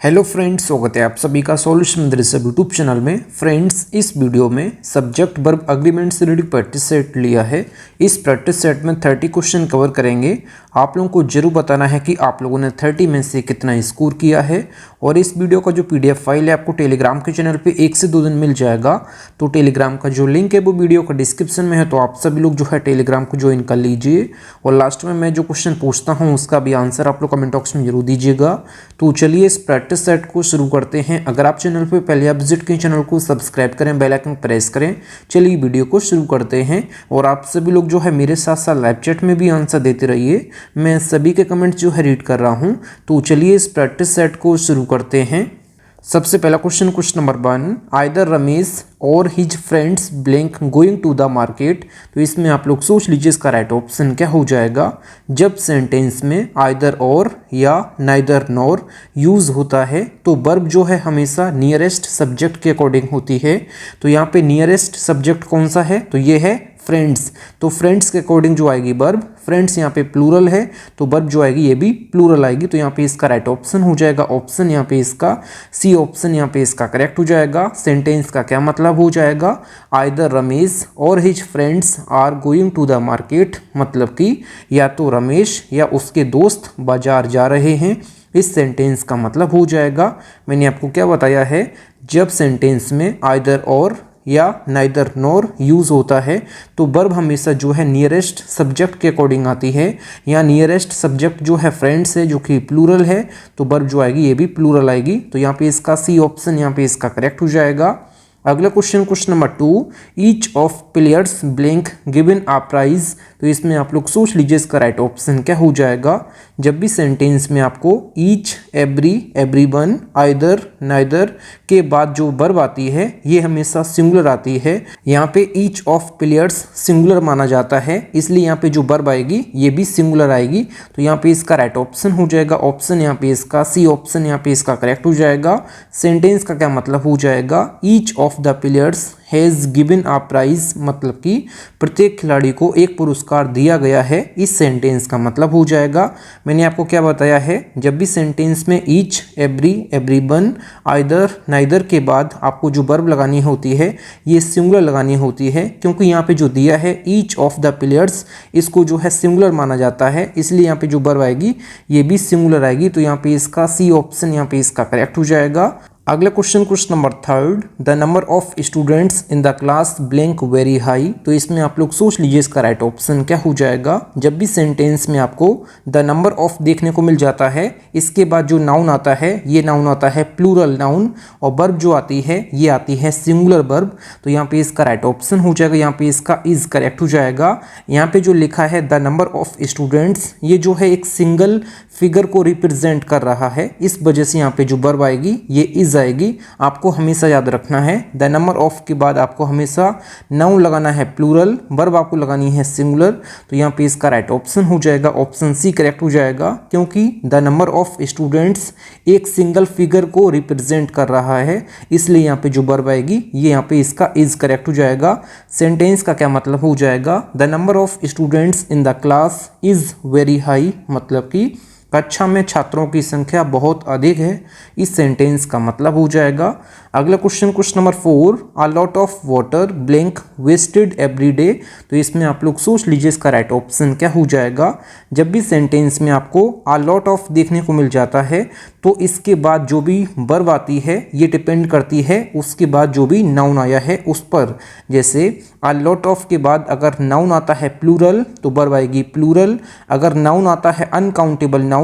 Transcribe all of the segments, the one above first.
Hello friends, स्वागत है आप सभी का सॉल्यूशन मदरसा यूट्यूब चैनल में। फ्रेंड्स, इस वीडियो में सब्जेक्ट वर्ब अग्रीमेंट से रिलेटेड प्रैक्टिस सेट लिया है। इस प्रैक्टिस सेट में 30 क्वेश्चन कवर करेंगे। आप लोगों को जरूर बताना है कि आप लोगों ने 30 में से कितना स्कोर किया है। और इस वीडियो का जो PDF फाइल है आपको टेलीग्राम के चैनल पे 1 से 2 दिन मिल जाएगा। तो टेलीग्राम का जो लिंक है वो वीडियो का डिस्क्रिप्शन में है, तो आप सभी लोग जो है टेलीग्राम को ज्वाइन कर लीजिए। और लास्ट में मैं जो क्वेश्चन पूछता हूँ उसका भी आंसर आप लोग कमेंट बॉक्स में जरूर दीजिएगा। तो चलिए इस प्रैक्टिस सेट को शुरू करते हैं। अगर आप चैनल पे पहले आप विजिट करें, चैनल को सब्सक्राइब करें, बेल आइकन प्रेस करें। चलिए वीडियो को शुरू करते हैं। और आप सभी लोग जो है मेरे साथ साथ लाइव चैट में भी आंसर देते रहिए। मैं सभी के कमेंट्स जो है रीड कर रहा हूं। तो चलिए इस प्रैक्टिस सेट को शुरू करते हैं। सबसे पहला क्वेश्चन नंबर 1, आइदर रमेश और his friends blank going to the market. तो इसमें आप लोग सोच लीजिए इसका राइट ऑप्शन क्या हो जाएगा। जब सेंटेंस में आइदर और या नाइदर नॉर यूज होता है तो वर्ब जो है हमेशा नियरेस्ट सब्जेक्ट के अकॉर्डिंग होती है। तो यहाँ पे नियरेस्ट सब्जेक्ट कौन सा है, तो ये है फ्रेंड्स। तो फ्रेंड्स के अकॉर्डिंग जो आएगी वर्ब, फ्रेंड्स यहाँ पे प्लूरल है तो वर्ब जो आएगी ये भी प्लूरल आएगी। तो यहाँ पे इसका राइट ऑप्शन हो जाएगा ऑप्शन, यहाँ पे इसका सी ऑप्शन यहाँ पे इसका करेक्ट हो जाएगा। सेंटेंस का क्या मतलब हो जाएगा, आइदर रमेश और his friends are going to the market, मतलब कि या तो रमेश या उसके दोस्त बाजार जा रहे हैं। इस सेंटेंस का मतलब हो जाएगा, मैंने आपको क्या बताया है, जब सेंटेंस में आइदर और या नाइदर नॉर यूज़ होता है तो वर्ब हमेशा जो है नियरेस्ट सब्जेक्ट के अकॉर्डिंग आती है। या नियरेस्ट सब्जेक्ट जो है फ्रेंड्स है जो कि प्लूरल है, तो वर्ब जो आएगी ये भी प्लूरल आएगी। तो यहाँ पे इसका सी ऑप्शन यहाँ पे इसका करेक्ट हो जाएगा। अगला question number 2, each of players blank given a prize. तो इसमें आप लोग सोच लीजिए इसका राइट ऑप्शन क्या हो जाएगा। जब भी सेंटेंस में आपको each, every, everyone, either, neither के बाद जो वर्ब आती है ये हमेशा सिंगुलर आती है। यहाँ पे ईच ऑफ प्लेयर्स सिंगुलर माना जाता है, इसलिए यहाँ पे जो वर्ब आएगी ये भी सिंगुलर आएगी। तो यहाँ पे इसका राइट ऑप्शन हो जाएगा ऑप्शन, यहाँ पे इसका सी ऑप्शन यहाँ पे इसका करेक्ट हो जाएगा। सेंटेंस का क्या मतलब हो जाएगा, each of the players has given a prize, मतलब कि प्रत्येक खिलाड़ी को एक पुरस्कार दिया गया है। इस सेंटेंस का मतलब हो जाएगा, मैंने आपको क्या बताया है, जब भी सेंटेंस में each, every, everyone, either, neither के बाद आपको जो वर्ब लगानी होती है ये सिंगुलर लगानी होती है। क्योंकि यहाँ पे जो दिया है ईच ऑफ द प्लेयर्स, इसको जो है सिंगुलर माना जाता है, इसलिए यहाँ पे जो वर्ब आएगी ये भी सिंगुलर आएगी। तो यहाँ पे इसका सी ऑप्शन यहाँ पे इसका करेक्ट हो जाएगा। अगला question number 3, the number of students in the class blank very high. तो इसमें आप लोग सोच लीजिए इसका राइट ऑप्शन क्या हो जाएगा। जब भी सेंटेंस में आपको द नंबर ऑफ देखने को मिल जाता है, इसके बाद जो नाउन आता है ये नाउन आता है प्लूरल नाउन, और वर्ब जो आती है ये आती है सिंगुलर वर्ब। तो यहाँ पे इसका राइट ऑप्शन हो जाएगा, यहाँ पे इसका इज करेक्ट हो जाएगा। यहाँ पे जो लिखा है द नंबर ऑफ स्टूडेंट्स, ये जो है एक सिंगल फिगर को रिप्रेजेंट कर रहा है, इस वजह से यहाँ पे जो वर्ब आएगी ये इज आएगी। आपको हमेशा याद रखना है द नंबर ऑफ के बाद आपको हमेशा नाउन लगाना है प्लूरल, वर्ब आपको लगानी है सिंगुलर। तो यहाँ पे इसका राइट ऑप्शन हो जाएगा ऑप्शन सी करेक्ट हो जाएगा, क्योंकि द नंबर ऑफ स्टूडेंट्स एक सिंगल फिगर को रिप्रेजेंट कर रहा है, इसलिए यहाँ पे जो वर्ब आएगी ये यहाँ पे इसका इज करेक्ट हो जाएगा। सेंटेंस का क्या मतलब हो जाएगा, the number of students in the class is very high, मतलब कि कक्षा में छात्रों की संख्या बहुत अधिक है। इस सेंटेंस का मतलब हो जाएगा। अगला question number 4, a lot of water blank wasted every day. तो इसमें आप लोग सोच लीजिए इसका राइट ऑप्शन क्या हो जाएगा। जब भी सेंटेंस में आपको अ लॉट ऑफ देखने को मिल जाता है तो इसके बाद जो भी वर्ब आती है ये डिपेंड करती है उसके बाद जो भी नाउन आया है उस पर। जैसे अ लॉट ऑफ के बाद अगर नाउन आता है प्लूरल तो वर्ब आएगी प्लूरल। अगर नाउन आता है अनकाउंटेबल नाउन,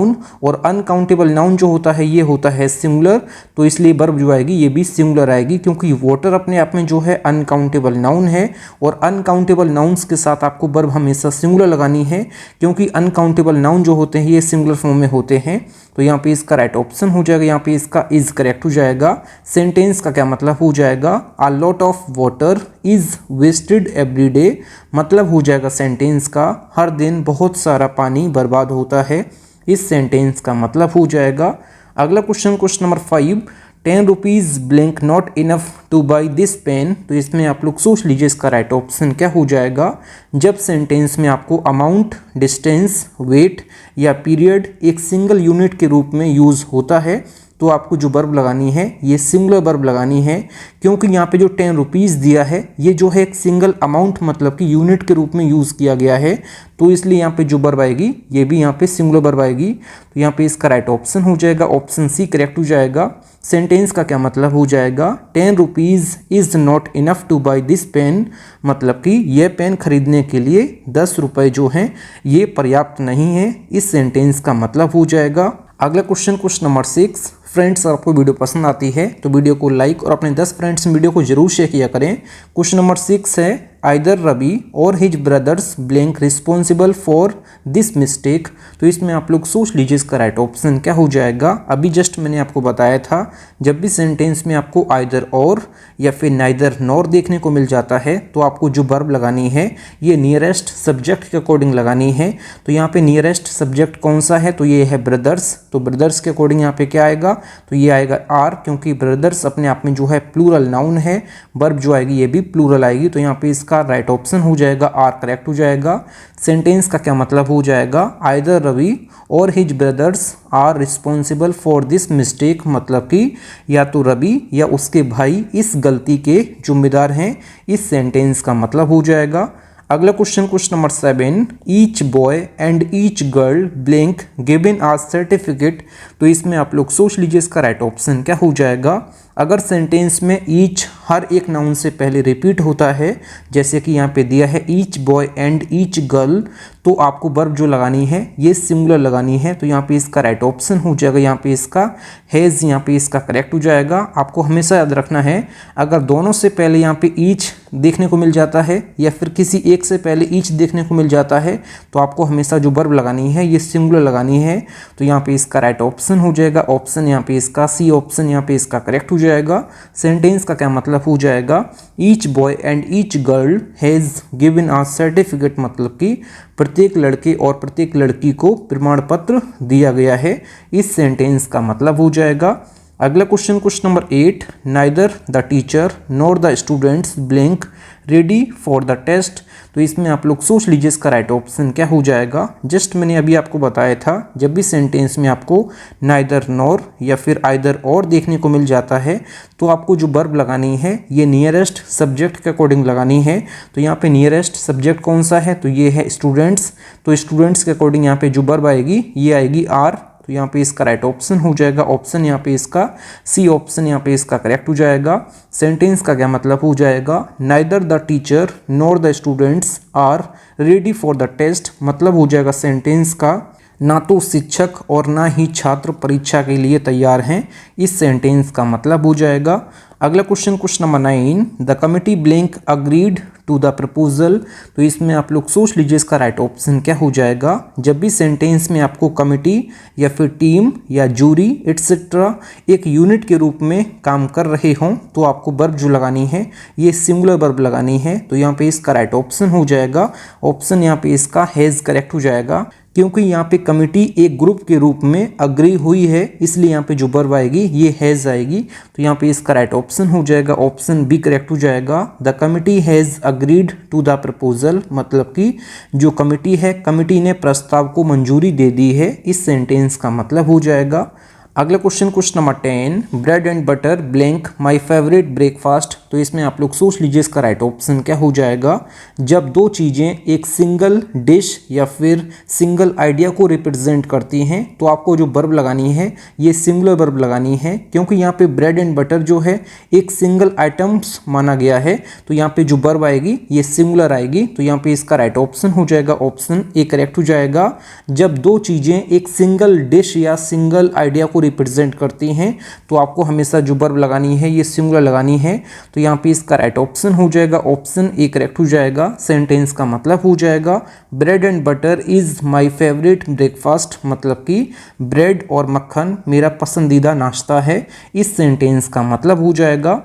और अनकाउंटेबल नाउन जो होता है ये होता है सिंगुलर, तो इसलिए वर्ब जो आएगी ये भी सिंगुलर आएगी, क्योंकि वाटर अपने आप में जो है अनकाउंटेबल नाउन है। और अनकाउंटेबल नाउन्स के साथ आपको वर्ब हमेशा सिंगुलर लगानी है, क्योंकि अनकाउंटेबल नाउन जो होते हैं ये सिंगुलर फॉर्म में होते हैं। तो यहाँ पे इसका राइट ऑप्शन हो जाएगा, यहाँ पे इसका इज करेक्ट हो जाएगा। सेंटेंस का क्या मतलब हो जाएगा, a lot of water is wasted every day, मतलब हो जाएगा सेंटेंस का हर दिन बहुत सारा पानी बर्बाद होता है। इस सेंटेंस का मतलब हो जाएगा। अगला question number 5, 10 rupees blank not enough to buy this pen. तो इसमें आप लोग सोच लीजिए इसका राइट ऑप्शन क्या हो जाएगा। जब सेंटेंस में आपको अमाउंट, डिस्टेंस, वेट या पीरियड एक सिंगल यूनिट के रूप में यूज़ होता है तो आपको जो वर्ब लगानी है ये सिंगुलर वर्ब लगानी है, क्योंकि यहाँ पे जो 10 रुपीज़ दिया है ये जो है एक सिंगल अमाउंट मतलब कि यूनिट के रूप में यूज़ किया गया है, तो इसलिए यहाँ पे जो वर्ब आएगी ये भी यहाँ पे सिंगुलर वर्ब आएगी। तो यहाँ पे इसका राइट ऑप्शन हो जाएगा ऑप्शन सी करेक्ट हो जाएगा। सेंटेंस का क्या मतलब हो जाएगा, 10 rupees is not enough to buy this pen, मतलब कि यह पेन खरीदने के लिए 10 रुपये जो हैं ये पर्याप्त नहीं है। इस सेंटेंस का मतलब हो जाएगा। अगला क्वेश्चन नंबर 6। फ्रेंड्स, अगर आपको वीडियो पसंद आती है तो वीडियो को लाइक और अपने 10 फ्रेंड्स में वीडियो को जरूर शेयर किया करें। क्वेश्चन नंबर 6 है आइदर रवि और his brothers blank responsible for this mistake. तो इसमें आप लोग सोच लीजिए इसका राइट ऑप्शन क्या हो जाएगा। अभी जस्ट मैंने आपको बताया था जब भी सेंटेंस में आपको आइदर और या फिर नाइदर नॉर देखने को मिल जाता है तो आपको जो वर्ब लगानी है ये नियरेस्ट सब्जेक्ट के अकॉर्डिंग लगानी है। तो यहाँ पे नियरेस्ट सब्जेक्ट कौन सा है, तो ये है ब्रदर्स। तो ब्रदर्स के अकॉर्डिंग यहाँ पे क्या आएगा, तो ये आएगा आर, क्योंकि ब्रदर्स अपने आप में जो है प्लूरल नाउन है, वर्ब जो आएगी ये भी प्लूरल आएगी। तो यहाँ पे इसका राइट ऑप्शन हो जाएगा आर करेक्ट हो जाएगा। सेंटेंस का क्या मतलब हो जाएगा, आइदर रवि और his brothers are responsible for this mistake, मतलब कि या तो रवि या उसके भाई इस गलती के जिम्मेदार हैं। इस सेंटेंस का मतलब हो जाएगा। अगला question number 7। Each boy and each girl blank given आज सर्टिफिकेट। तो इसमें आप लोग सोच लीजिए इसका राइट ऑप्शन क्या हो जाएगा। अगर सेंटेंस में ईच हर एक नाउन से पहले रिपीट होता है, जैसे कि यहाँ पे दिया है each boy and each girl, तो आपको वर्ब जो लगानी है ये सिंगुलर लगानी है। तो यहाँ पे इसका राइट ऑप्शन हो जाएगा, यहाँ पे इसका हैज़, यहाँ पे इसका करेक्ट हो जाएगा। आपको हमेशा याद रखना है अगर दोनों से पहले यहाँ पे ईच देखने को मिल जाता है या फिर किसी एक से पहले ईच देखने को मिल जाता है तो आपको हमेशा जो वर्ब लगानी है ये सिंगुलर लगानी है। तो यहाँ पे इसका राइट ऑप्शन हो जाएगा ऑप्शन, यहाँ पे इसका सी ऑप्शन, यहाँ पे इसका करेक्ट हो जाएगा। सेंटेंस का क्या मतलब हो जाएगा, each boy and each girl has given a certificate, मतलब कि प्रत्येक लड़के और प्रत्येक लड़की को प्रमाण पत्र दिया गया है। इस सेंटेंस का मतलब हो जाएगा। अगला question number 8। Neither the teacher nor the students blank ready for the test. तो इसमें आप लोग सोच लीजिए इसका राइट ऑप्शन क्या हो जाएगा। जस्ट मैंने अभी आपको बताया था जब भी सेंटेंस में आपको नाइदर नॉर या फिर आइदर और देखने को मिल जाता है तो आपको जो वर्ब लगानी है ये नियरेस्ट सब्जेक्ट के अकॉर्डिंग लगानी है। तो यहाँ पे नियरेस्ट सब्जेक्ट कौन सा है, तो ये है स्टूडेंट्स। तो स्टूडेंट्स के अकॉर्डिंग यहाँ पे जो वर्ब आएगी ये आएगी आर। तो यहाँ पे इसका राइट ऑप्शन हो जाएगा ऑप्शन, यहाँ पे इसका सी ऑप्शन, यहाँ पे इसका करेक्ट हो जाएगा। सेंटेंस का क्या मतलब हो जाएगा, neither the teacher nor the students are ready for the test, मतलब हो जाएगा सेंटेंस का ना तो शिक्षक और ना ही छात्र परीक्षा के लिए तैयार हैं। इस सेंटेंस का मतलब हो जाएगा। अगला question number 9। The committee blank agreed to the proposal. तो इसमें आप लोग सोच लीजिए इसका राइट ऑप्शन क्या हो जाएगा। जब भी सेंटेंस में आपको कमिटी या फिर टीम या जूरी एटसेट्रा एक यूनिट के रूप में काम कर रहे हों तो आपको वर्ब जो लगानी है ये सिंगुलर वर्ब लगानी है। तो यहाँ पे इसका राइट ऑप्शन हो जाएगा ऑप्शन, यहाँ पे इसका हैज़ करेक्ट हो जाएगा, क्योंकि यहाँ पे कमिटी एक ग्रुप के रूप में अग्री हुई है इसलिए यहाँ पे जो वर्ब आएगी ये हैज़ आएगी। तो यहाँ पे इसका राइट ऑप्शन हो जाएगा ऑप्शन बी करेक्ट हो जाएगा। The committee has agreed to the proposal, मतलब कि जो कमिटी है कमिटी ने प्रस्ताव को मंजूरी दे दी है। इस सेंटेंस का मतलब हो जाएगा। अगला question number 10। Bread and butter blank my favourite breakfast. तो इसमें आप लोग सोच लीजिए इसका राइट ऑप्शन क्या हो जाएगा। जब दो चीज़ें एक सिंगल डिश या फिर सिंगल आइडिया को रिप्रेजेंट करती हैं तो आपको जो वर्ब लगानी है ये सिंगुलर वर्ब लगानी है, क्योंकि यहाँ पे ब्रेड एंड बटर जो है एक सिंगल आइटम्स माना गया है। तो यहाँ पे जो वर्ब आएगी ये सिंगुलर आएगी। तो यहाँ पे इसका राइट ऑप्शन हो जाएगा ऑप्शन ए करेक्ट हो जाएगा। जब दो चीज़ें एक सिंगल डिश या सिंगल आइडिया को रिप्रेजेंट करती हैं तो आपको हमेशा जो वर्ब लगानी है ये सिंगुलर लगानी है। तो यहाँ पे इसका राइट ऑप्शन हो जाएगा ऑप्शन ए करेक्ट हो जाएगा। सेंटेंस का मतलब हो जाएगा bread and butter is my favourite breakfast, मतलब कि ब्रेड और मक्खन मेरा पसंदीदा नाश्ता है। इस सेंटेंस का मतलब हो जाएगा।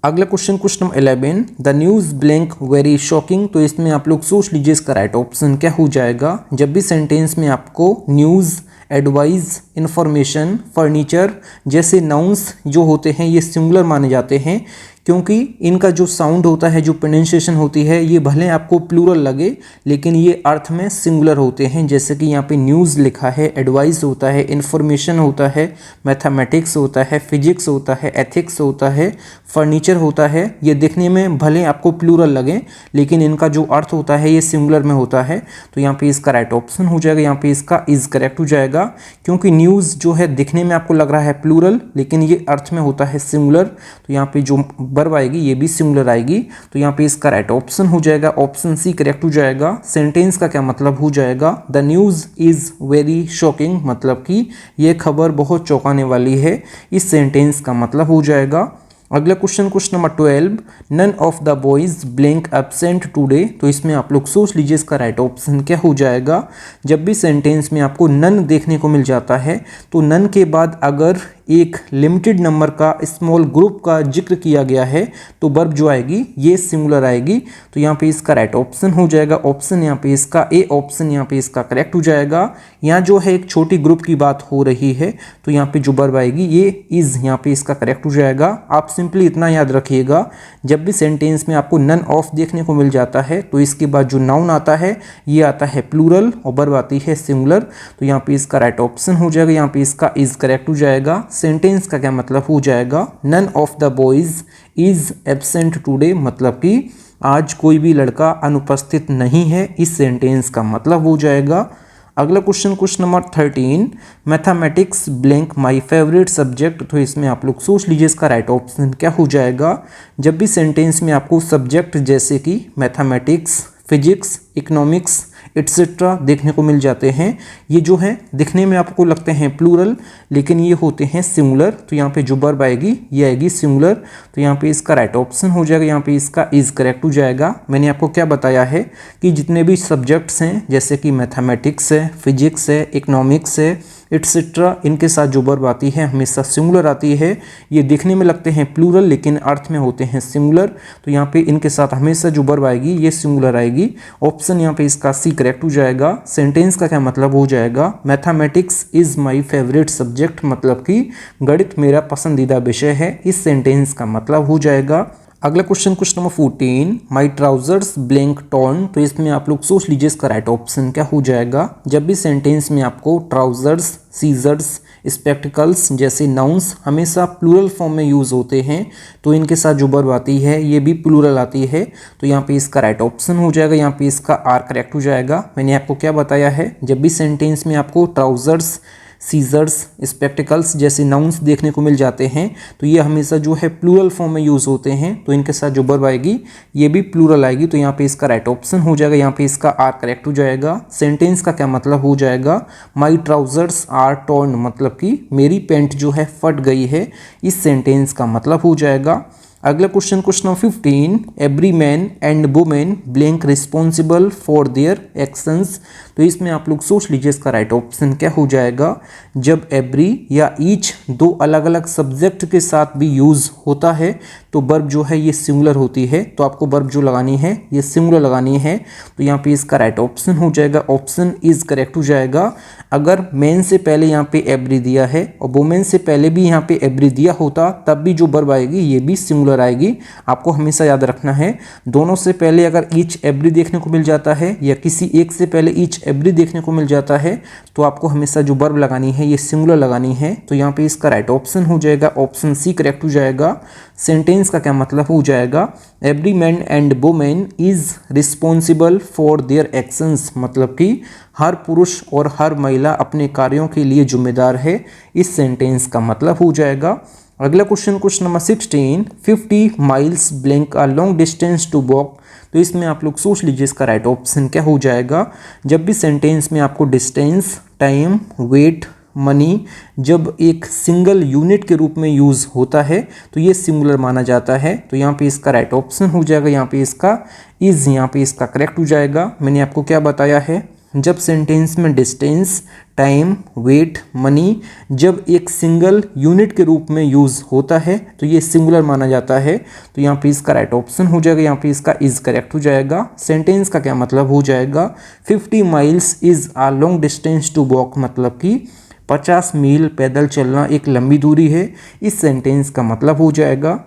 अगला question number 11। The news blank very shocking. तो इसमें आप लोग सोच लीजिए इसका राइट ऑप्शन क्या हो जाएगा। जब भी सेंटेंस में आपको न्यूज़, एडवाइस, इंफॉर्मेशन, फर्नीचर जैसे नाउन्स जो होते हैं ये सिंगुलर माने जाते हैं, क्योंकि इनका जो साउंड होता है, जो प्रोनाउंसिएशन होती है, ये भले आपको प्लूरल लगे लेकिन ये अर्थ में सिंगुलर होते हैं। जैसे कि यहाँ पे न्यूज़ लिखा है, एडवाइस होता है, इन्फॉर्मेशन होता है, मैथमेटिक्स होता है, फिजिक्स होता है, एथिक्स होता है, फर्नीचर होता है। ये दिखने में भले आपको प्लूरल लगे लेकिन इनका जो अर्थ होता है ये सिंगुलर में होता है। तो यहाँ पे इसका राइट ऑप्शन हो जाएगा, यहाँ पे इसका इज करेक्ट हो जाएगा। क्योंकि न्यूज़ जो है दिखने में आपको लग रहा है प्लूरल लेकिन ये अर्थ में होता है सिंगुलर, तो यहाँ पे जो वर्ब आएगी ये भी सिंगुलर आएगी। तो यहाँ पे इसका राइट ऑप्शन हो जाएगा, ऑप्शन सी करेक्ट हो जाएगा। सेंटेंस का क्या मतलब हो जाएगा, the news is very shocking, मतलब कि ये खबर बहुत चौंकाने वाली है। इस सेंटेंस का मतलब हो जाएगा। अगला question number 12, none of the boys blank absent today. तो इसमें आप लोग सोच लीजिए इसका राइट ऑप्शन क्या हो जाएगा। जब भी सेंटेंस में आपको नन देखने को मिल जाता है तो नन के बाद अगर एक लिमिटेड नंबर का स्मॉल ग्रुप का जिक्र किया गया है तो वर्ब जो आएगी ये सिंगुलर आएगी। तो यहाँ पे इसका राइट ऑप्शन हो जाएगा, ऑप्शन यहाँ पे इसका ए ऑप्शन यहाँ पे इसका करेक्ट हो जाएगा। यहाँ जो है एक छोटी ग्रुप की बात हो रही है तो यहाँ पे जो वर्ब आएगी ये इज यहाँ पे इसका करेक्ट हो जाएगा। आप सिंपली इतना याद रखिएगा, जब भी सेंटेंस में आपको नन ऑफ देखने को मिल जाता है तो इसके बाद जो नाउन आता है ये आता है प्लूरल और वर्ब आती है सिंगुलर। तो यहाँ पे इसका राइट ऑप्शन हो जाएगा, यहाँ पे इसका इज करेक्ट हो जाएगा। सेंटेंस का क्या मतलब हो जाएगा, none of the boys is absent today, मतलब कि आज कोई भी लड़का अनुपस्थित नहीं है। इस सेंटेंस का मतलब हो जाएगा। अगला question number 13, mathematics blank my favourite subject. तो इसमें आप लोग सोच लीजिए इसका राइट ऑप्शन क्या हो जाएगा। जब भी सेंटेंस में आपको सब्जेक्ट जैसे कि मैथमेटिक्स, फिजिक्स, इकोनॉमिक्स एट्सेट्रा देखने को मिल जाते हैं, ये जो है दिखने में आपको लगते हैं प्लूरल लेकिन ये होते हैं सिंगुलर। तो यहाँ पे जो वर्ब आएगी ये आएगी सिंगुलर। तो यहाँ पे इसका राइट ऑप्शन हो जाएगा, यहाँ पे इसका इज करेक्ट हो जाएगा। मैंने आपको क्या बताया है कि जितने भी सब्जेक्ट्स हैं जैसे कि मैथमेटिक्स है, फिजिक्स है, इकोनॉमिक्स है एट्सेट्रा, इनके साथ जो वर्ब आती है हमेशा सिंगुलर आती है। ये दिखने में लगते हैं प्लूरल लेकिन अर्थ में होते हैं सिंगुलर। तो यहाँ पे इनके साथ हमेशा जो वर्ब आएगी ये सिंगुलर आएगी। ऑप्शन यहाँ पे इसका सी करेक्ट हो जाएगा। सेंटेंस का क्या मतलब हो जाएगा, mathematics is my favourite subject, मतलब कि गणित मेरा पसंदीदा विषय है। इस सेंटेंस का मतलब हो जाएगा। अगला क्वेश्चन नंबर 14, माई ट्राउजर्स ब्लैंक टॉर्न। तो इसमें आप लोग सोच लीजिए इसका राइट ऑप्शन क्या हो जाएगा। जब भी सेंटेंस में आपको ट्राउजर्स, सीजर्स, स्पेक्टिकल्स जैसे नाउन्स हमेशा प्लूरल फॉर्म में यूज़ होते हैं तो इनके साथ जो वर्ब आती है ये भी प्लूरल आती है। तो यहाँ पे इसका राइट ऑप्शन हो जाएगा, यहाँ पे इसका आर करेक्ट हो जाएगा। मैंने आपको क्या बताया है, जब भी सेंटेंस में आपको ट्राउजर्स, सीजर्स, स्पेक्टिकल्स जैसे नाउन्स देखने को मिल जाते हैं तो ये हमेशा जो है प्लूरल फॉर्म में यूज़ होते हैं। तो इनके साथ जो वर्ब आएगी ये भी प्लूरल आएगी। तो यहाँ पे इसका राइट ऑप्शन हो जाएगा, यहाँ पे इसका आर करेक्ट हो जाएगा। सेंटेंस का क्या मतलब हो जाएगा, माई ट्राउजर्स आर टॉर्न, मतलब कि मेरी पैंट जो है फट गई है। इस सेंटेंस का मतलब हो जाएगा। अगला question number 15, every man and women blank responsible for their actions. तो इसमें आप लोग सोच लीजिए इसका राइट ऑप्शन क्या हो जाएगा। जब एवरी या ईच दो अलग अलग सब्जेक्ट के साथ भी यूज़ होता है तो वर्ब जो है ये सिंगुलर होती है। तो आपको वर्ब जो लगानी है ये सिंगुलर लगानी है। तो यहाँ पे इसका राइट ऑप्शन हो जाएगा, ऑप्शन इज करेक्ट हो जाएगा। अगर मैन से पहले यहाँ पे एवरी दिया है और वुमेन से पहले भी यहाँ पे एवरी दिया होता तब भी जो वर्ब आएगी ये भी सिंगुलर आएगी। आपको हमेशा याद रखना है, दोनों से पहले अगर ईच एवरी देखने को मिल जाता है या किसी एक से पहले ईच एवरी देखने को मिल जाता है तो आपको हमेशा जो वर्ब लगानी है ये सिंगुलर लगानी है। तो यहाँ पे इसका राइट ऑप्शन हो जाएगा, ऑप्शन सी करेक्ट हो जाएगा। सेंटेंस का क्या मतलब हो जाएगा, every man and women is responsible for their actions, मतलब कि हर पुरुष और हर महिला अपने कार्यों के लिए जिम्मेदार है। इस सेंटेंस का मतलब हो जाएगा। अगला question number 16, 50 miles blank a long distance to walk. तो इसमें आप लोग सोच लीजिए इसका राइट ऑप्शन क्या हो जाएगा। जब भी सेंटेंस में आपको डिस्टेंस, टाइम, वेट, मनी जब एक सिंगल यूनिट के रूप में यूज़ होता है तो ये सिंगुलर माना जाता है। तो यहाँ पे इसका राइट ऑप्शन हो जाएगा, यहाँ पे इसका इज, यहाँ पे इसका करेक्ट हो जाएगा। मैंने आपको क्या बताया है, जब सेंटेंस में डिस्टेंस, टाइम, वेट, मनी जब एक सिंगल यूनिट के रूप में यूज़ होता है तो ये सिंगुलर माना जाता है। तो यहाँ पे इसका राइट ऑप्शन हो जाएगा, यहाँ पे इसका इज करेक्ट हो जाएगा। सेंटेंस का क्या मतलब हो जाएगा, 50 miles is a long distance to walk, मतलब कि 50 मील पैदल चलना एक लंबी दूरी है। इस सेंटेंस का मतलब हो जाएगा।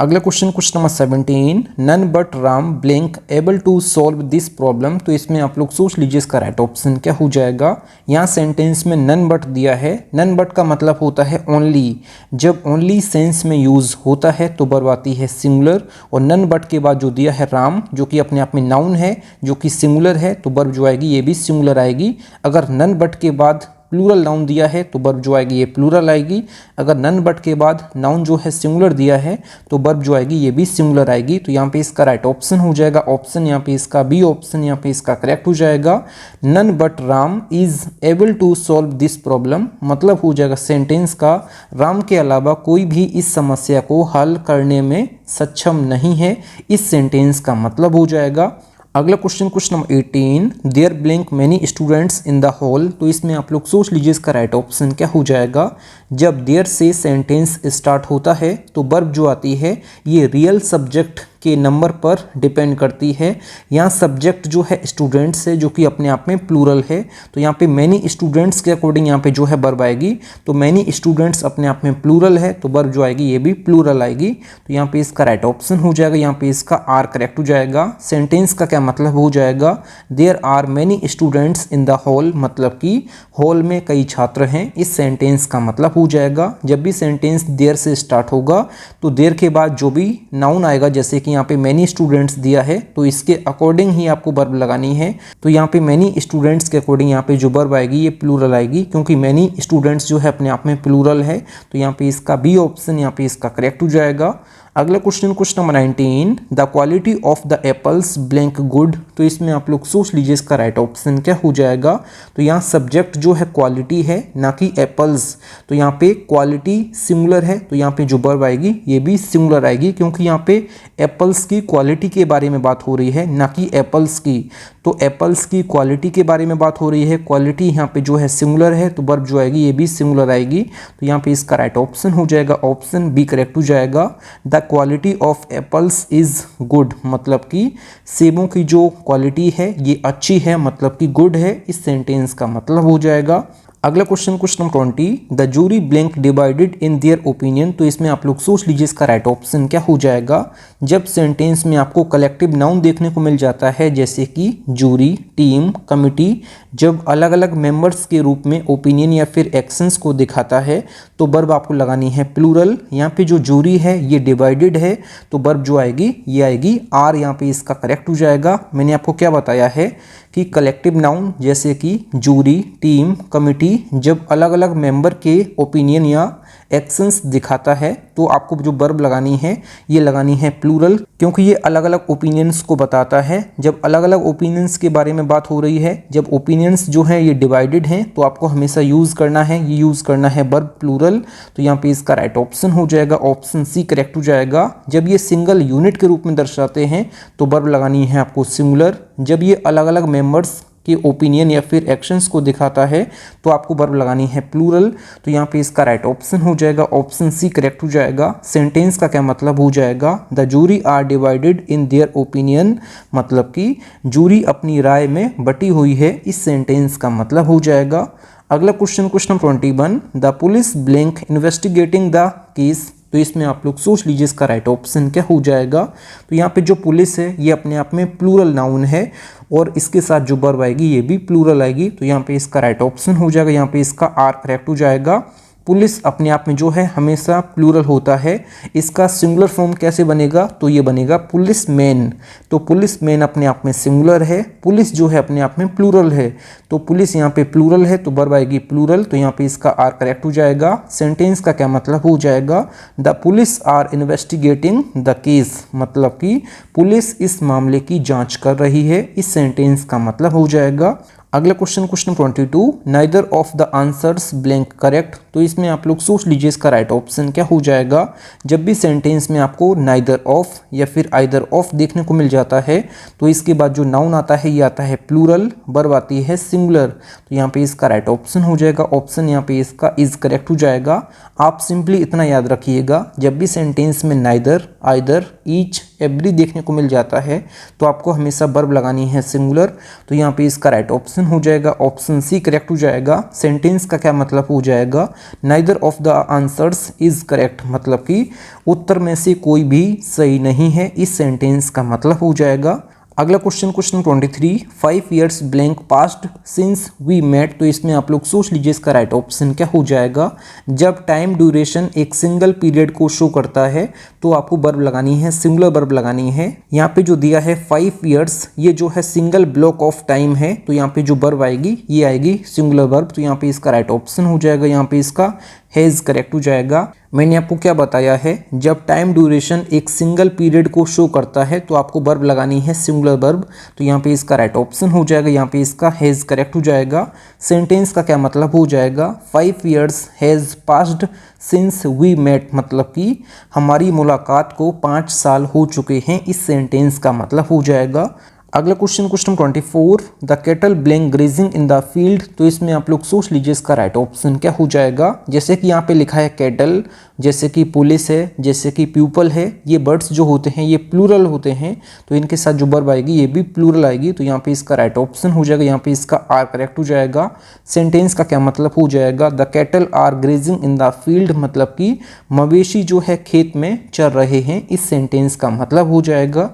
अगला question number 17, none but Ram blank able to solve this problem. तो इसमें आप लोग सोच लीजिए इसका राइट ऑप्शन क्या हो जाएगा। यहाँ सेंटेंस में नन बट दिया है। नन बट का मतलब होता है ओनली। जब ओनली सेंस में यूज होता है तो वर्ब आती है सिंगुलर, और नन बट के बाद जो दिया है राम, जो कि अपने आप में नाउन है, जो कि सिंगुलर है, तो वर्ब जो आएगी ये भी सिंगुलर आएगी। अगर नन बट के बाद प्लूरल नाउन दिया है तो वर्ब जो आएगी ये प्लूरल आएगी। अगर नन बट के बाद नाउन जो है सिंगुलर दिया है तो वर्ब जो आएगी ये भी सिंगुलर आएगी। तो यहाँ पे इसका राइट ऑप्शन हो जाएगा ऑप्शन, यहाँ पे इसका बी ऑप्शन यहाँ पे इसका करेक्ट हो जाएगा। None but Ram is able to solve this problem, मतलब हो जाएगा सेंटेंस का राम के अलावा कोई भी इस समस्या को हल करने में सक्षम नहीं है, इस सेंटेंस का मतलब हो जाएगा। अगला question number 18, there blank many students in the hall. तो इसमें आप लोग सोच लीजिए इसका राइट ऑप्शन क्या हो जाएगा। जब देयर से सेंटेंस स्टार्ट होता है तो वर्ब जो आती है ये रियल सब्जेक्ट के नंबर पर डिपेंड करती है। यहाँ सब्जेक्ट जो है स्टूडेंट्स है, जो कि अपने आप में प्लूरल है, तो यहाँ पे मैनी स्टूडेंट्स के अकॉर्डिंग यहाँ पे जो है वर्ब आएगी। तो मैनी स्टूडेंट्स अपने आप में प्लूरल है तो वर्ब जो आएगी ये भी प्लूरल आएगी। तो यहाँ पे इसका राइट ऑप्शन हो जाएगा, यहाँ पे इसका आर करेक्ट हो जाएगा। सेंटेंस का क्या मतलब हो जाएगा, there are many students in the hall, मतलब कि हॉल में कई छात्र हैं, इस सेंटेंस का मतलब हो जाएगा। जब भी सेंटेंस देयर से स्टार्ट होगा तो देयर के बाद जो भी नाउन आएगा, जैसे कि यहाँ पे मैनी स्टूडेंट्स दिया है तो इसके अकॉर्डिंग ही आपको वर्ब लगानी है। तो यहाँ पे मैनी स्टूडेंट्स के अकॉर्डिंग यहाँ पे जो वर्ब आएगी ये प्लूरल आएगी, क्योंकि मैनी स्टूडेंट्स जो है अपने आप में प्लूरल है। तो यहाँ पे इसका बी ऑप्शन यहाँ पे इसका करेक्ट हो जाएगा। अगला question number 19, the quality of the apples blank good. तो इसमें आप लोग सोच लीजिए इसका राइट ऑप्शन क्या हो जाएगा। तो यहाँ सब्जेक्ट जो है क्वालिटी है, ना कि एप्पल्स। तो यहाँ पे क्वालिटी सिंगुलर है तो यहाँ पे जो वर्ब आएगी ये भी सिंगुलर आएगी, क्योंकि यहाँ पे एप्पल्स की क्वालिटी के बारे में बात हो रही है, ना कि एप्पल्स की। तो एप्पल्स की क्वालिटी के बारे में बात हो रही है, क्वालिटी यहाँ पे जो है सिंगुलर है तो वर्ब जो आएगी ये भी सिंगुलर आएगी। तो यहाँ पे इसका राइट ऑप्शन हो जाएगा ऑप्शन बी करेक्ट हो जाएगा। The quality of apples is good, मतलब कि सेबों की जो क्वालिटी है ये अच्छी है, मतलब कि गुड है, इस सेंटेंस का मतलब हो जाएगा। अगला question number 20, the jury blank divided in their opinion. तो इसमें आप लोग सोच लीजिए इसका राइट ऑप्शन क्या हो जाएगा। जब सेंटेंस में आपको कलेक्टिव नाउन देखने को मिल जाता है, जैसे कि जूरी, टीम, कमिटी, जब अलग अलग मेंबर्स के रूप में ओपिनियन या फिर एक्शंस को दिखाता है तो वर्ब आपको लगानी है प्लूरल। यहाँ पे जो जूरी है ये डिवाइडेड है तो वर्ब जो आएगी ये आएगी आर, यहाँ पे इसका करेक्ट हो जाएगा। मैंने आपको क्या बताया है कि कलेक्टिव नाउन जैसे कि जूरी, टीम, कमिटी जब अलग अलग मेंबर के ओपिनियन या एक्शंस दिखाता है तो आपको जो वर्ब लगानी है ये लगानी है प्लूरल, क्योंकि ये अलग अलग ओपिनियंस को बताता है। जब अलग अलग ओपिनियंस के बारे में बात हो रही है, जब ओपिनियंस जो है ये डिवाइडेड हैं तो आपको हमेशा यूज़ करना है, ये यूज़ करना है वर्ब प्लूरल। तो यहाँ पे इसका राइट ऑप्शन हो जाएगा ऑप्शन सी करेक्ट हो जाएगा। जब ये सिंगल यूनिट के रूप में दर्शाते हैं तो वर्ब लगानी है आपको सिंगुलर। जब ये अलग अलग मेंबर्स कि ओपिनियन या फिर एक्शंस को दिखाता है तो आपको वर्ब लगानी है प्लूरल। तो यहाँ पे इसका राइट ऑप्शन हो जाएगा ऑप्शन सी करेक्ट हो जाएगा। सेंटेंस का क्या मतलब हो जाएगा, the jury are divided in their opinion, मतलब कि जूरी अपनी राय में बटी हुई है, इस सेंटेंस का मतलब हो जाएगा। अगला question number 21, the police blank investigating the case. तो इसमें आप लोग सोच लीजिए इसका राइट ऑप्शन क्या हो जाएगा। तो यहाँ पे जो पुलिस है ये अपने आप में प्लूरल नाउन है और इसके साथ जो वर्ब आएगी ये भी प्लूरल आएगी। तो यहाँ पे इसका राइट ऑप्शन हो जाएगा, यहाँ पे इसका आर करेक्ट हो जाएगा। पुलिस अपने आप में जो है हमेशा प्लूरल होता है। इसका सिंगुलर फॉर्म कैसे बनेगा, तो ये बनेगा पुलिस मैन। तो पुलिस मैन अपने आप में सिंगुलर है, पुलिस जो है अपने आप में प्लूरल है। तो पुलिस यहाँ पे प्लूरल है तो वर्ब आएगी प्लूरल। तो यहाँ पे इसका आर करेक्ट हो जाएगा। सेंटेंस का क्या मतलब हो जाएगा, the police are investigating the case, मतलब कि पुलिस इस मामले की जाँच कर रही है, इस सेंटेंस का मतलब हो जाएगा। अगला question number 22, neither of the answers blank correct. तो इसमें आप लोग सोच लीजिए इसका राइट ऑप्शन क्या हो जाएगा। जब भी सेंटेंस में आपको नाइदर ऑफ या फिर आइदर ऑफ देखने को मिल जाता है तो इसके बाद जो नाउन आता है ये आता है प्लूरल, वर्ब आती है सिंगुलर। तो यहाँ पे इसका राइट ऑप्शन हो जाएगा ऑप्शन, यहाँ पे इसका इज करेक्ट हो जाएगा। आप सिंपली इतना याद रखिएगा, जब भी सेंटेंस में नाइदर, आइदर, ईच एवरी देखने को मिल जाता है तो आपको हमेशा वर्ब लगानी है सिंगुलर। तो यहाँ पे इसका राइट ऑप्शन हो जाएगा ऑप्शन सी करेक्ट हो जाएगा। सेंटेंस का क्या मतलब हो जाएगा, neither of the answers is correct, मतलब कि उत्तर में से कोई भी सही नहीं है, इस सेंटेंस का मतलब हो जाएगा। अगला question 23, 5 years blank passed since we met. तो इसमें आप लोग सोच लीजिए इसका राइट ऑप्शन क्या हो जाएगा। जब टाइम ड्यूरेशन एक सिंगल पीरियड को शो करता है तो आपको वर्ब लगानी है, सिंगुलर वर्ब लगानी है। यहाँ पे जो दिया है 5 years, ये जो है सिंगल ब्लॉक ऑफ टाइम है, तो यहाँ पे जो वर्ब आएगी ये आएगी सिंगुलर वर्ब। तो यहाँ पे इसका राइट ऑप्शन हो जाएगा, यहाँ पे इसका हैज करेक्ट हो जाएगा। मैंने आपको क्या बताया है, जब टाइम ड्यूरेशन एक सिंगल पीरियड को शो करता है तो आपको वर्ब लगानी है सिंगुलर वर्ब। तो यहाँ पे इसका राइट ऑप्शन हो जाएगा, यहाँ पे इसका हैज करेक्ट हो जाएगा। सेंटेंस का क्या मतलब हो जाएगा, 5 years has passed since we met, मतलब कि हमारी मुलाकात को 5 साल हो चुके हैं, इस सेंटेंस का मतलब हो जाएगा। अगला question 24, the kettle blank grazing in the field. तो इसमें आप लोग सोच लीजिए इसका राइट ऑप्शन क्या हो जाएगा। जैसे कि यहाँ पे लिखा है कैटल, जैसे कि पुलिस है, जैसे कि पीपल है, ये बर्ड्स जो होते हैं ये प्लूरल होते हैं, तो इनके साथ जो वर्ब आएगी ये भी प्लूरल आएगी। तो यहाँ पे इसका राइट ऑप्शन हो जाएगा, यहाँ पे इसका आर करेक्ट हो जाएगा। सेंटेंस का क्या मतलब हो जाएगा, the cattle are grazing in the field, मतलब कि मवेशी जो है खेत में चर रहे हैं, इस सेंटेंस का मतलब हो जाएगा।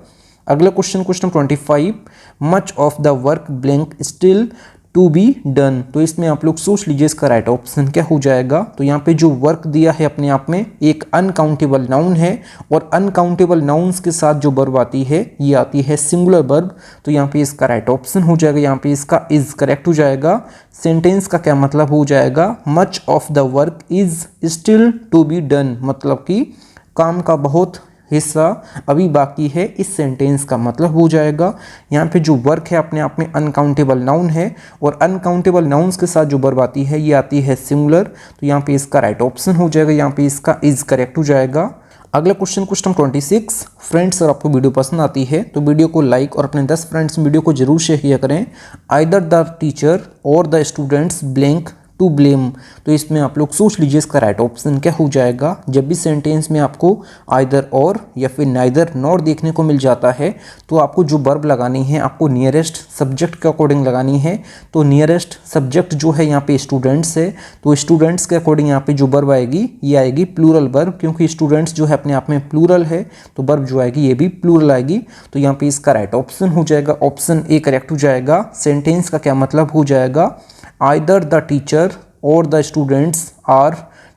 अगला question 25, much of the work blank still to be done. तो इसमें आप लोग सोच लीजिए इसका राइट ऑप्शन क्या हो जाएगा। तो यहाँ पे जो वर्क दिया है अपने आप में एक अनकाउंटेबल नाउन है, और अनकाउंटेबल नाउन्स के साथ जो वर्ब आती है ये आती है सिंगुलर वर्ब। तो यहाँ पे इसका राइट ऑप्शन हो जाएगा, यहाँ पे इसका इज करेक्ट हो जाएगा। सेंटेंस का क्या मतलब हो जाएगा, much of the work is still to be done, मतलब कि काम का बहुत हिस्सा अभी बाकी है, इस सेंटेंस का मतलब हो जाएगा। यहाँ पे जो वर्क है अपने आप में अनकाउंटेबल नाउन है, और अनकाउंटेबल नाउन्स के साथ जो वर्ब आती है ये आती है सिंगुलर। तो यहाँ पे इसका राइट ऑप्शन हो जाएगा, यहाँ पे इसका इज करेक्ट हो जाएगा। अगला क्वेश्चन 26, फ्रेंड्स अगर आपको वीडियो पसंद आती है तो वीडियो को लाइक और अपने 10 फ्रेंड्स वीडियो को जरूर शेयर किया करें। आइदर द टीचर और the students blank to blame. तो इसमें आप लोग सोच लीजिए इसका राइट ऑप्शन क्या हो जाएगा। जब भी सेंटेंस में आपको आइदर और या फिर नाइदर नॉर देखने को मिल जाता है तो आपको जो वर्ब लगानी है आपको नियरेस्ट सब्जेक्ट के अकॉर्डिंग लगानी है। तो नियरेस्ट सब्जेक्ट जो है यहाँ पे स्टूडेंट्स है, तो स्टूडेंट्स के अकॉर्डिंग यहाँ पे जो वर्ब आएगी ये आएगी प्लूरल वर्ब, क्योंकि स्टूडेंट्स जो है अपने आप में प्लूरल है तो वर्ब जो आएगी ये भी प्लूरल आएगी। तो यहाँ पे इसका राइट ऑप्शन हो जाएगा, ऑप्शन ए करेक्ट हो जाएगा। सेंटेंस का क्या मतलब हो जाएगा, आइदर द टीचर और the students are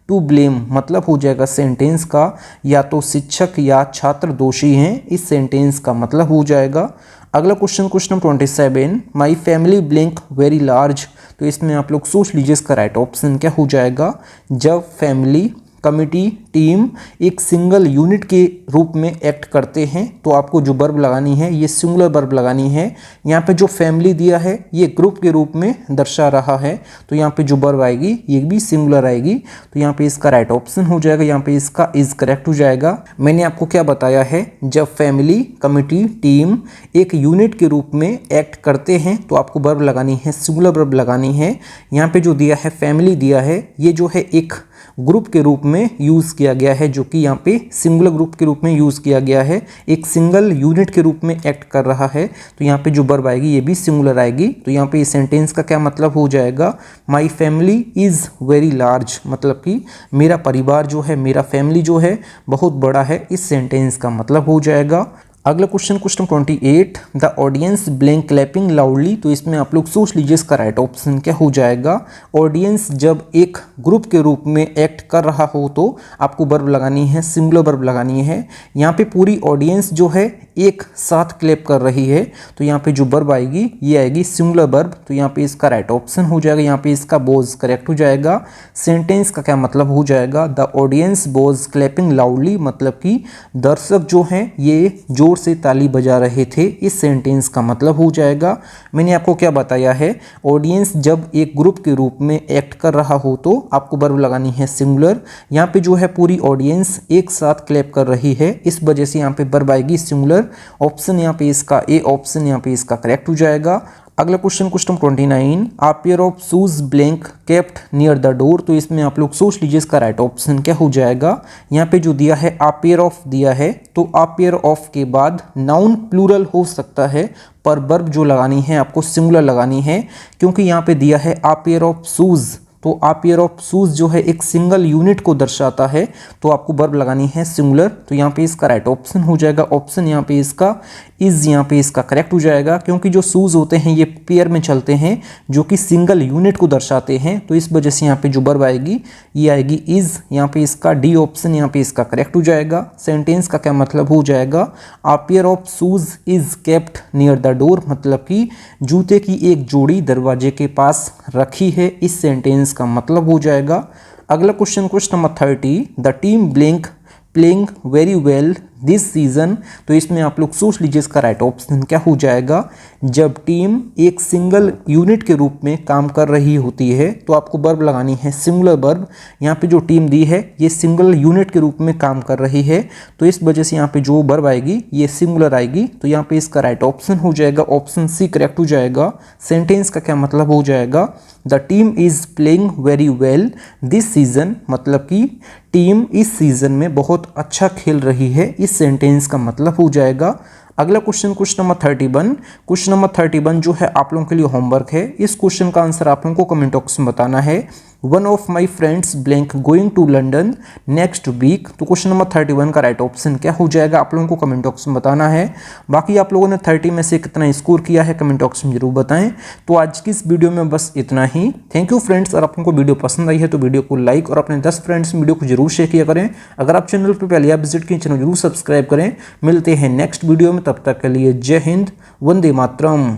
to blame, मतलब हो जाएगा सेंटेंस का या तो शिक्षक या छात्र दोषी हैं, इस सेंटेंस का मतलब हो जाएगा। अगला question 27, my family blank very large. तो इसमें आप लोग सोच लीजिए इसका राइट ऑप्शन क्या हो जाएगा। जब फैमिली, कमिटी, टीम एक सिंगल यूनिट के रूप में एक्ट करते हैं तो आपको जो वर्ब लगानी है ये सिंगुलर वर्ब लगानी है। यहाँ पे जो फैमिली दिया है ये ग्रुप के रूप में दर्शा रहा है, तो यहाँ पे जो वर्ब आएगी ये भी सिंगुलर आएगी। तो यहाँ पे इसका राइट ऑप्शन हो जाएगा, यहाँ पे इसका इज करेक्ट हो जाएगा। मैंने आपको क्या बताया है, जब फैमिली, कमिटी, टीम एक यूनिट के रूप में एक्ट करते हैं तो आपको वर्ब लगानी है, सिंगुलर वर्ब लगानी है। यहाँ पे जो दिया है फैमिली दिया है ये जो है एक ग्रुप के रूप में यूज़ किया गया है, जो कि यहाँ पे सिंगुलर ग्रुप के रूप में यूज़ किया गया है, एक सिंगल यूनिट के रूप में एक्ट कर रहा है। तो यहाँ पे जो वर्ब आएगी ये भी सिंगुलर आएगी। तो यहाँ पे इस सेंटेंस का क्या मतलब हो जाएगा, my family is very large, मतलब कि मेरा परिवार जो है, मेरा फैमिली जो है बहुत बड़ा है, इस सेंटेंस का मतलब हो जाएगा। अगला question 28, the audience blank clapping loudly. तो इसमें आप लोग सोच लीजिए इसका राइट ऑप्शन क्या हो जाएगा। ऑडियंस जब एक ग्रुप के रूप में एक्ट कर रहा हो तो आपको वर्ब लगानी है, सिंगुलर वर्ब लगानी है। यहाँ पे पूरी ऑडियंस जो है एक साथ क्लैप कर रही है, तो यहाँ पे जो वर्ब आएगी ये आएगी सिंगुलर वर्ब। तो यहाँ पे इसका राइट ऑप्शन हो जाएगा, यहाँ पे इसका बोज करेक्ट हो जाएगा। सेंटेंस का क्या मतलब हो जाएगा, the audience Bhoj clapping loudly, मतलब कि दर्शक जो हैं ये जोर से ताली बजा रहे थे, इस सेंटेंस का मतलब हो जाएगा। मैंने आपको क्या बताया है, ऑडियंस जब एक ग्रुप के रूप में एक्ट कर रहा हो तो आपको वर्ब लगानी है सिंगुलर। यहाँ पे जो है पूरी ऑडियंस एक साथ क्लैप कर रही है, इस वजह से यहाँ पे वर्ब आएगी सिंगुलर। ऑप्शन यहाँ पे इसका ए ऑप्शन यहाँ पे इसका करेक्ट हो जाएगा। अगला question 29, a pair of shoes blank kept near the door. तो इसमें आप लोग सोच लीजिए इसका राइट ऑप्शन क्या हो जाएगा। यहाँ पे जो दिया है आ पेयर ऑफ दिया है, तो आ पेयर ऑफ के बाद नाउन प्लूरल हो सकता है, पर वर्ब जो लगानी है आपको सिंगुलर लगानी है, क्योंकि यहाँ पे दिया है आ पेयर ऑफ शूज। तो आ पेयर ऑफ शूज जो है एक सिंगल यूनिट को दर्शाता है, तो आपको वर्ब लगानी है सिंगुलर। तो यहाँ पे इसका राइट ऑप्शन हो जाएगा ऑप्शन, यहाँ पे इसका इज, यहाँ पे इसका करेक्ट हो जाएगा, क्योंकि जो शूज होते हैं ये पेयर में चलते हैं जो कि सिंगल यूनिट को दर्शाते हैं। तो इस वजह से यहाँ पे जो वर्ब आएगी ये आएगी इज। यहाँ पे इसका डी ऑप्शन, यहाँ पे इसका करेक्ट हो जाएगा। सेंटेंस का क्या मतलब हो जाएगा, a pair of shoes is kept near the door, मतलब कि जूते की एक जोड़ी दरवाजे के पास रखी है। इस सेंटेंस का मतलब हो जाएगा। अगला question number 30, the team blank playing very well this season. तो इसमें आप लोग सोच लीजिए इसका राइट ऑप्शन क्या हो जाएगा। जब टीम एक सिंगल यूनिट के रूप में काम कर रही होती है, तो आपको वर्ब लगानी है सिंगुलर वर्ब। यहाँ पे जो टीम दी है ये सिंगल यूनिट के रूप में काम कर रही है, तो इस वजह से यहाँ पे जो वर्ब आएगी ये सिंगुलर आएगी। तो यहाँ पे इसका राइट ऑप्शन हो जाएगा ऑप्शन सी करेक्ट हो जाएगा। सेंटेंस का क्या मतलब हो जाएगा, the team is playing very well this season, मतलब कि टीम इस सीजन में बहुत अच्छा खेल रही है। इस सेंटेंस का मतलब हो जाएगा। अगला क्वेश्चन नंबर 31, क्वेश्चन नंबर 31 जो है आप लोगों के लिए होमवर्क है। इस क्वेश्चन का आंसर आप लोगों को कमेंट बॉक्स में बताना है। One of my friends blank going to London next week. तो क्वेश्चन नंबर 31 का राइट ऑप्शन क्या हो जाएगा आप लोगों को कमेंट बॉक्स में बताना है। बाकी आप लोगों ने 30 में से कितना स्कोर किया है कमेंट बॉक्स में जरूर बताएं। तो आज की इस वीडियो में बस इतना ही। Thank you friends. और आप लोगों को वीडियो पसंद आई है तो वीडियो को लाइक और अपने 10 फ्रेंड्स में वीडियो को जरूर शेयर किया करें। अगर आप चैनल पर पहले आप विजिट किए चैनल जरूर सब्सक्राइब करें। मिलते हैं नेक्स्ट वीडियो में, तब तक के लिए जय हिंद, वंदे मातरम।